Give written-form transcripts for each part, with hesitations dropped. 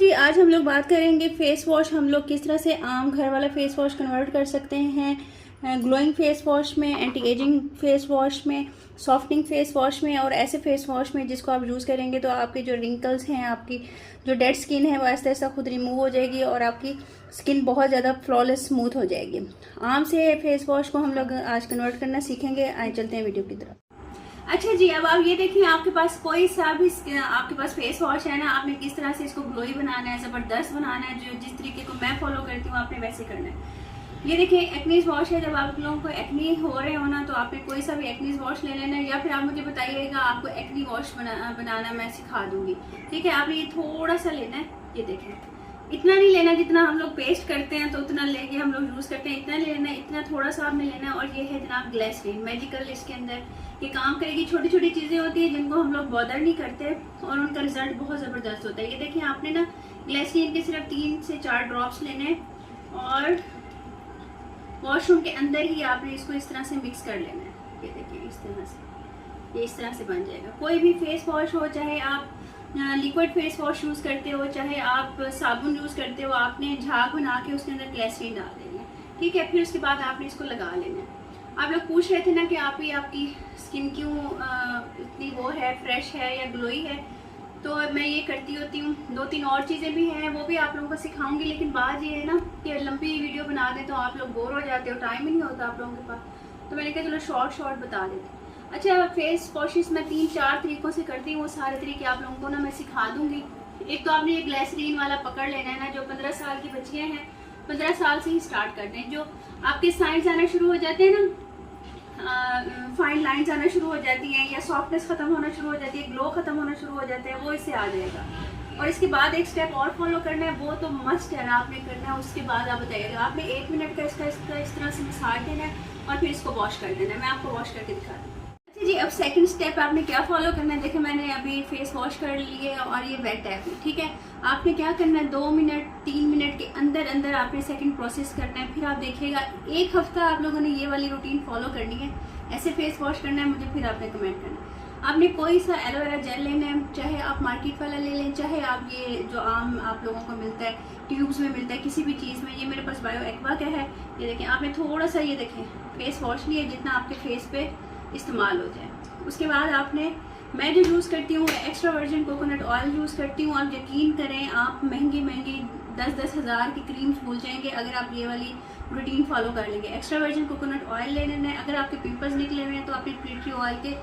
जी, आज हम लोग बात करेंगे फेस वॉश हम लोग किस तरह से आम घर वाला फेस वॉश कन्वर्ट कर सकते हैं ग्लोइंग फेस वॉश में, एंटी एजिंग फेस वॉश में, सॉफ्टनिंग फेस वॉश में और ऐसे फेस वॉश में जिसको आप यूज़ करेंगे तो आपके जो रिंकल्स हैं, आपकी जो डेड स्किन है वो ऐसा ऐसा खुद रिमूव हो जाएगी और आपकी स्किन बहुत ज़्यादा फ्लॉलेस स्मूथ हो जाएगी। आम से फेस वॉश को हम लोग आज कन्वर्ट करना सीखेंगे। आए चलते हैं वीडियो की तरफ। अच्छा जी, अब आप ये देखिए, आपके पास कोई सा भी आपके पास फेस वॉश है ना, आपने किस तरह से इसको ग्लोई बनाना है, ज़बरदस्त बनाना है, जो जिस तरीके को मैं फॉलो करती हूँ आपने वैसे करना है। ये देखिए एक्नीज वॉश है। जब आप लोगों को एक्नी हो रहे हो ना तो आपने कोई सा भी एक्नीज वॉश ले लेना है, या फिर आप मुझे बताइएगा आपको एक्नी वॉश बनाना मैं सिखा दूंगी। ठीक है, आपने ये थोड़ा सा लेना है। ये देखिए, इतना नहीं लेना जितना हम लोग पेस्ट करते हैं तो उतना लेके हम लोग यूज़ करते हैं, इतना लेना है, इतना थोड़ा सा आपने लेना है। और ये है जनाब ग्लिसरीन मैजिकल, इसके अंदर ये काम करेगी। छोटी छोटी चीज़ें होती है जिनको हम लोग बॉदर नहीं करते और उनका रिजल्ट बहुत ज़बरदस्त होता है। ये देखिए, आपने ना ग्लिसरीन के सिर्फ 3 से 4 ड्रॉप्स लेने हैं और वॉशरूम के अंदर ही आपने इसको इस तरह से मिक्स कर लेना है। ये देखिए, इस तरह से ये इस तरह से बन जाएगा। कोई भी फेस वॉश हो, चाहे आप लिक्विड फेस वॉश यूज़ करते हो, चाहे आप साबुन यूज़ करते हो, आपने झाग बना के उसके अंदर ग्लिसरीन डाल देनी है। ठीक है, फिर उसके बाद आपने इसको लगा लेना है। आप लोग पूछ रहे थे ना कि आपकी स्किन क्यों इतनी वो है, फ्रेश है या ग्लोई है, तो मैं ये करती होती हूँ। 2-3 और चीज़ें भी हैं, वो भी आप लोगों को सिखाऊंगी, लेकिन बात ये है ना कि लंबी वीडियो बना दें तो आप लोग बोर हो जाते हो, टाइम ही नहीं होता आप लोगों के पास, तो मैंने कहा चलो शॉर्ट बता देते। अच्छा, फेस वॉशेस मैं 3-4 तरीक़ों से करती हूँ, वो सारे तरीके आप लोगों को ना मैं सिखा दूंगी। एक तो आपने ये ग्लिसरीन वाला पकड़ लेना है ना, जो 15 साल की बच्चियाँ हैं 15 साल से ही स्टार्ट करते हैं। जो आपके साइंस आना शुरू हो जाते हैं ना, फाइन लाइंस आना शुरू हो जाती हैं, या सॉफ्टनेस खत्म होना शुरू हो जाती है, ग्लो खत्म होना शुरू हो जाते हैं, वो इससे आ जाएगा। और इसके बाद एक स्टेप और फॉलो करना है, वो तो मस्ट है ना, आपने करना है। उसके बाद आप बताइएगा, आपने 1 मिनट का इसका इस तरह से मसाज देना है और फिर इसको वॉश कर देना है। मैं आपको वॉश करके दिखा दूँ। अच्छा जी, अब सेकंड स्टेप आपने क्या फॉलो करना है। देखिए, मैंने अभी फेस वॉश कर लिए और ये वेट है अभी। ठीक है, आपने क्या करना है, 2 मिनट 3 मिनट के अंदर अंदर आपने सेकंड प्रोसेस करना है। फिर आप देखिएगा 1 हफ्ता आप लोगों ने ये वाली रूटीन फॉलो करनी है, ऐसे फेस वॉश करना है। मुझे फिर आपने कमेंट करना है। आपने कोई सा एलोवेरा जेल लेना है, चाहे आप मार्केट वाला ले लें, चाहे आप ये जो आम आप लोगों को मिलता है ट्यूब्स में मिलता है, किसी भी चीज़ में। ये मेरे पास बायो एक्वा का है। ये देखें, आपने थोड़ा सा ये देखें फेस वॉश लिया जितना आपके फेस पे इस्तेमाल हो जाए। उसके बाद आपने, मैं जो यूज़ करती हूँ extra virgin coconut oil use करती हूँ। आप यकीन करें, आप महंगी 10-10 हज़ार की क्रीम्स भूल जाएंगे अगर आप ये वाली रूटीन फॉलो कर लेंगे। एक्स्ट्रा वर्जिन कोकोनट ऑयल ले लेना है। अगर आपके पिंपल्स निकले हुए हैं तो आपने टी ट्री ऑयल के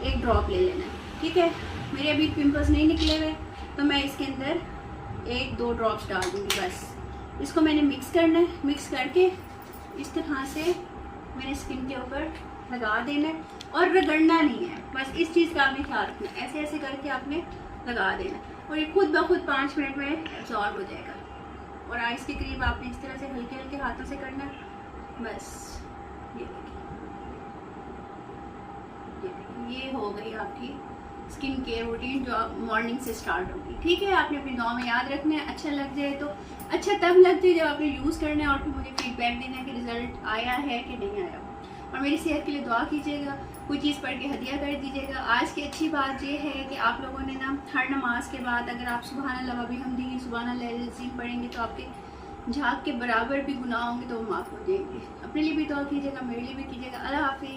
1 ड्रॉप ले लेना है। ठीक है, मेरे अभी पिंपल्स नहीं निकले हुए तो मैं इसके अंदर 1-2 ड्रॉप्स डाल दूँगी बस। इसको मैंने मिक्स करना है। मिक्स करके इस तरह से मैंने स्किन के ऊपर लगा देना है और रगड़ना नहीं है, बस इस चीज़ का आपने ख्याल रखना है। ऐसे ऐसे करके आपने लगा देना और ये खुद ब खुद 5 मिनट में एब्जॉर्ब हो जाएगा। और आइस के करीब आपने इस तरह से हल्के हल्के हाथों से करना है बस। ये देखिए, ये हो गई आपकी स्किन केयर रूटीन जो आप मॉर्निंग से स्टार्ट होगी। ठीक है, आपने अपनी दुआ में याद रखना है। अच्छा लग जाए तो अच्छा तब लग जाए जब आपने यूज़ करना है और फिर मुझे फीडबैक देना है कि रिजल्ट आया है कि नहीं आया। और मेरी सेहत के लिए दुआ कीजिएगा, कोई चीज़ पढ़ के हदिया कर दीजिएगा। आज की अच्छी बात ये है कि आप लोगों ने ना हर नमाज के बाद अगर आप सुबहान अल्लाह व बिहम्दिही सुबहानल्लाह अज़ीम पढ़ेंगे तो आपके झाग के बराबर भी गुनाह होंगे तो वो माफ़ हो जाएंगे। अपने लिए भी दुआ कीजिएगा, मेरे लिए भी कीजिएगा। अल्लाह हाफ़िज़।